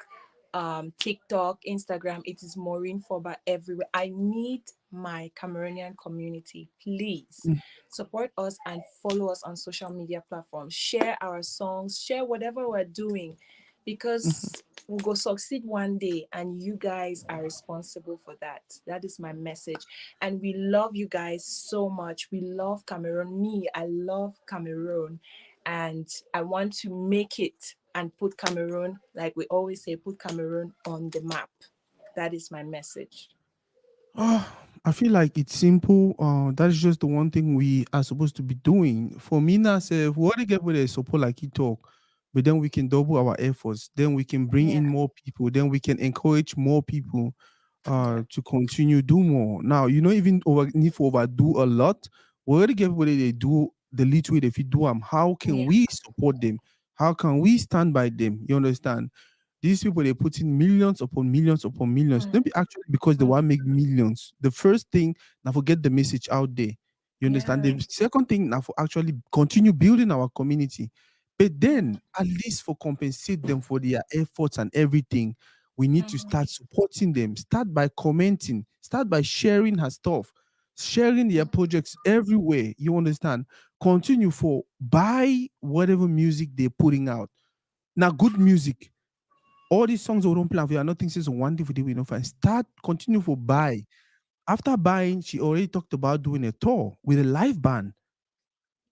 TikTok, Instagram. It is Maureen Forbah everywhere. I need my Cameroonian community. Please mhm, support us and follow us on social media platforms. Share our songs, share whatever we're doing, mhm. because we'll go succeed one day and you guys are responsible for that. That is my message. And we love you guys so much. We love Cameroon. Me, I love Cameroon, and I want to make it and put Cameroon, like we always say, put Cameroon on the map. That is my message. I feel like it's simple. That's just the one thing we are supposed to be doing. For me now, say, if we want to get with a support like you talk, but then we can double our efforts. Then we can bring Yeah, in more people. Then we can encourage more people yeah, to continue do more. Now, you don't even need to overdo a lot. We already get what they do the little way if you do them. How can yeah, we support them? How can we stand by them? You understand? These people they put in millions upon millions upon millions. mm, Don't be actually because they mm, want to make millions. The first thing now forget the message out there. You understand? yeah, The second thing now for actually continue building our community. But mm, then at least for compensate them for their efforts and everything, we need to mhm, start supporting them. Start by commenting. Start by sharing her stuff, sharing their mhm, projects everywhere. You understand? Continue for buy whatever music they're putting out. Now, good music all these songs we don't play, we are not thinking so one day for the we know fine. Start, continue for buy. After buying, she already talked about doing a tour with a live band.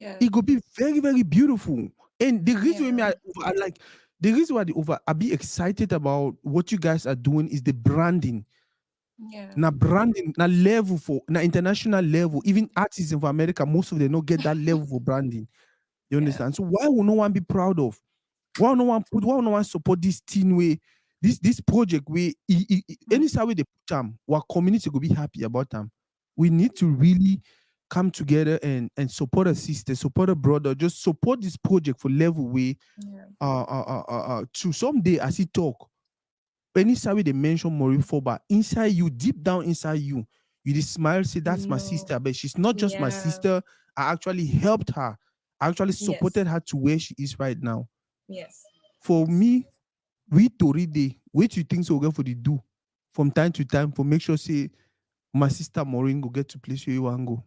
yeah, It could be very, very beautiful. And the reason why yeah, I like The reason why I be excited about what you guys are doing is the branding. Yeah. Na branding, na level for na international level. Even artists in America, most of them don't get that level for branding. You Yeah. understand? So why would no one be proud of? Why would no one support this thing way, this project way, Mm. any side way they put them, our community will be happy about them. We need to really come together and support a sister, support a brother, just support this project for level way Yeah. to someday as he talk. Any side way they mention Maureen Forbah, inside you, deep down inside you, you just smile, say that's my No. sister, but she's not just my Yeah. sister. I actually helped her. I actually Yes. supported her to where she is right now. Yes. For Yes. me, we Toridey, what you think so get for the do from time to time for make sure say my sister Maureen go get to place where you want go.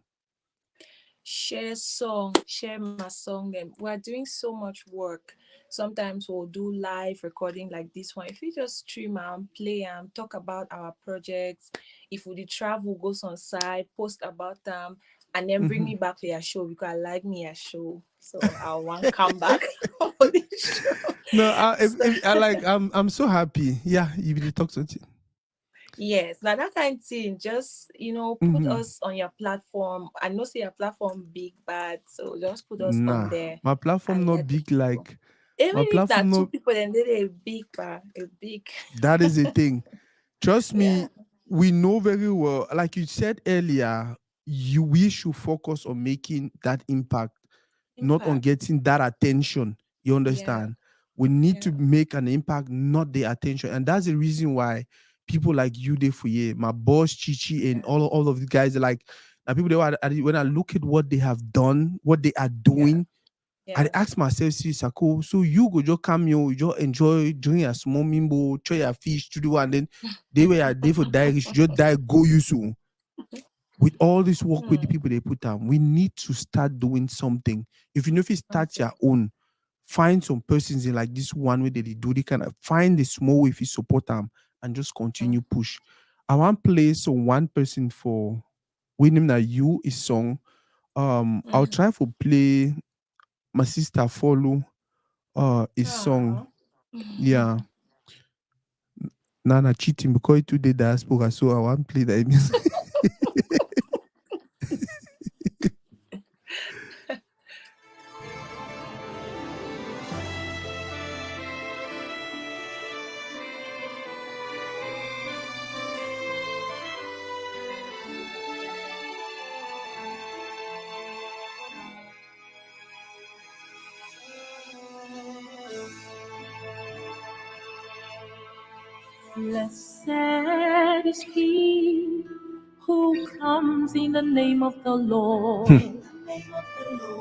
Share song, share my song. Them we're doing so much work. Sometimes we'll do live recording like this one. If you just stream and play and talk about our projects, if we travel, goes on site, post about them, and then bring me Mhm. back for your show because I like me a show. So I want come back for the show. No, So if I like, I'm so happy. Yeah, you really talk something. yes, now that kind of thing, just put Mm-hmm. us on your platform. I know say your platform big bad, so just put us on Nah, there my platform and not let the big people. like Even my if platform that two not. people, then they a big bar, a big. That is the thing. Trust Yeah, me, we know very well. Like you said earlier, we should focus on making that impact, not on impact. getting that attention. You Yeah, understand? We need to yeah, make an impact, not the attention. And that's the reason why people like you, Defuye, my boss, Chichi, and yeah, all of the guys are like, now people, when I look at what they have done, what they are yeah, doing, I yeah. ask myself, see, Sako, so you go just come here, you just enjoy doing a small mimbo, try your fish to do, and then they were there for die, you should just die, go you soon. With all this work with the Hmm. people they put on, we need to start doing something. If you know if you start your Something. own, find some persons in like this one way that they do, they kind of find the small way if you support them and just Mm. continue push. I want play some one person for winning that you is song. I'll Mm. try for play my sister follow his song. Aw. Yeah. Nana cheating because it today diaspora, so I want play that music. Blessed is he who comes in the name of the Lord.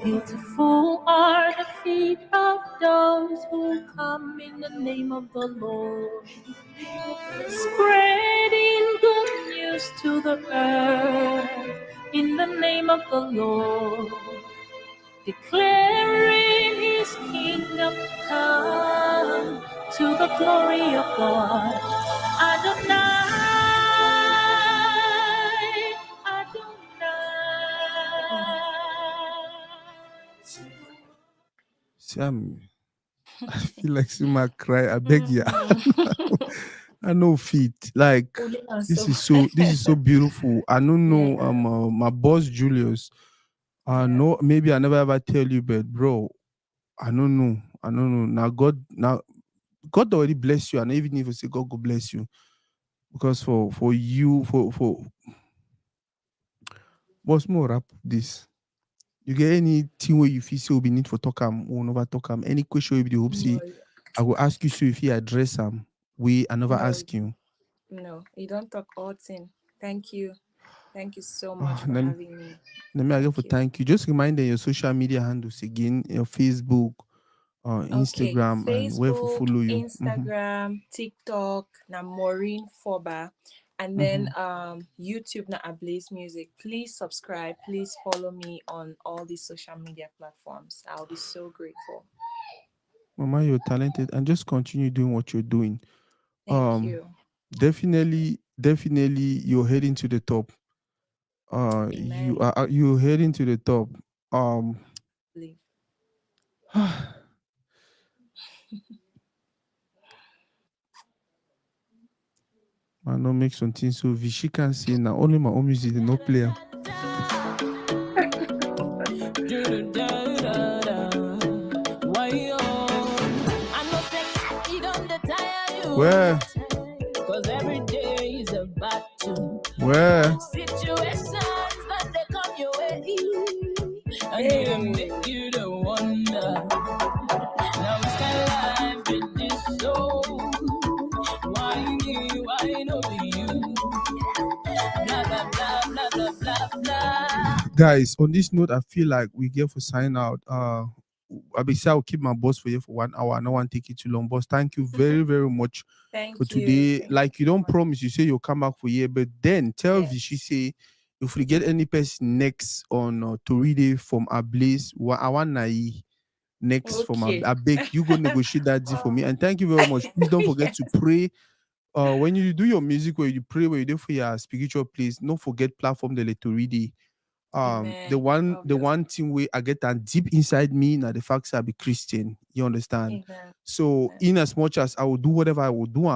Beautiful are the feet of those who come in the name of the Lord. Spreading good news to the earth in the name of the Lord. Declaring his kingdom come to the glory of God. Adonai, Mm. Adonai. Sam, I feel like Sima cry. I beg you. Mm. I know feet. Like Only and this so. is so beautiful. I don't know. Yeah, My boss Julius. I yeah. know. Maybe I never ever tell you, but bro, I don't know. I don't know. God already bless you, and even if you say God go bless you, because for you for what's more wrap this. You get anything where you feel so be need for talk or never talk any question you be hope No, see I will ask you so if you address we I never no, ask you. no. You don't talk all thing. Thank you. Thank you so much Oh, for having me. let me again for Thank you. thank you. Just remind them your social media handles again, your Facebook, Okay, Instagram, and where to Facebook, follow you. Instagram, TikTok, na Maureen Forbah, and then Mm-hmm. YouTube na Ablaze Music. Please subscribe. Please follow me on all these social media platforms. I'll be so grateful. Mama, you're talented, and just continue doing what you're doing. Thank Um, you. definitely, you're heading to the top. Amen. You're heading to the top. Um, Believe. I know make something so Vichy can say now only my own music no player. Where? Cause every day is a battle. Where? Situations that they come your way, and even make you the wonder. Now it's kind of life in this soul. Why me? Why not you? Blah blah blah blah blah blah blah. Guys, on this note, I feel like we get for sign out. I be say I'll keep my boss for you for 1 hour. I don't want to take it too long, boss. Thank you very, very much for Thank you. today. Thank Like you so don't much. promise, you say you'll come back for year, but then tell Yes. Vichy say if we get any person next on Toridey from Ablaze, I want Nai next from Okay. I beg you go negotiate that deal for me. And thank you very much. Please don't forget to pray. When you do your music, where you pray, where you do for your spiritual place, don't forget platform the Toridey. The Amen. one the Obviously. one thing where I get that deep inside me now the fact that I be Christian, you understand? Amen. So Amen. in as much as I will do whatever I will do,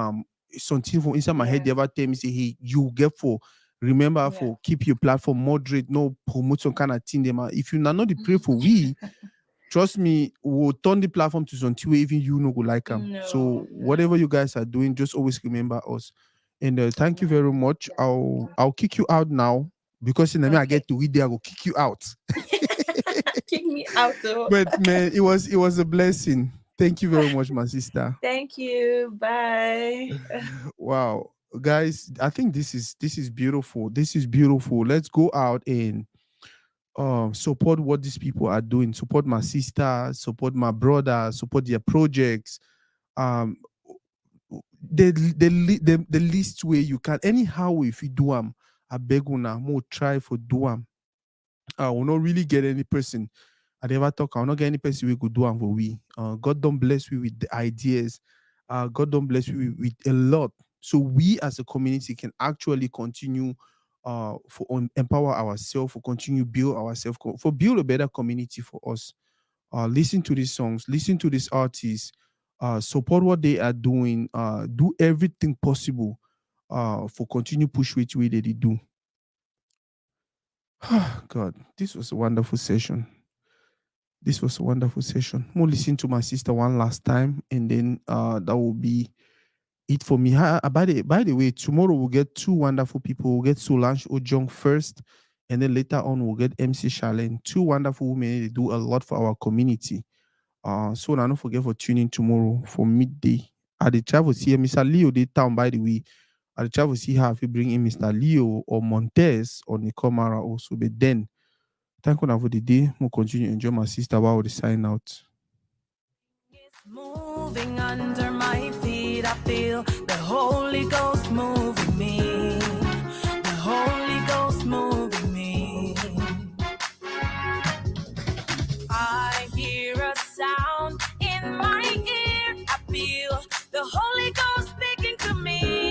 something from inside my head Yeah. they ever tell me say, hey, you get for remember Yeah. for keep your platform moderate, no promote some kind of thing them. If you not the pray for we, trust me, we'll turn the platform to something where even you no go like them. So whatever No. you guys are doing, just always remember us. And thank you Amen. very much. I'll kick you out now because in the I Okay. get to read there, I will kick you out. Kick me out though. But man, it was a blessing. Thank you very much, my sister. Thank you. Bye. Wow. Guys, I think this is beautiful. This is beautiful. Let's go out and support what these people are doing. Support my sister, support my brother, support their projects. Um the least way you can anyhow if you do them, I beg una more try for do them. I will not really get any person. I never talk. I will not get any person we could do and for we. God don't bless we with the ideas. God don't bless we with a lot. So we as a community can actually continue empower ourselves, for continue build ourselves, for build a better community for us. Listen to these songs, listen to these artists, support what they are doing, do everything possible for continue push which way they do. God, this was a wonderful session. This was a wonderful session. I'm gonna listen to my sister one last time, and then that will be it for me. By the way, tomorrow we'll get two wonderful people. We'll get Solange Ojong first, and then later on we'll get MC Charlene. Two wonderful women. They do a lot for our community. So now don't forget for tuning tomorrow for midday. At the travel see Mr. Leo they town by the way. At the travel see how if you bring in Mr. Leo or Montez on the camera also. But then thank you for the day. We'll continue to enjoy my sister while we sign out. It's moving under my feet. I feel the Holy Ghost move.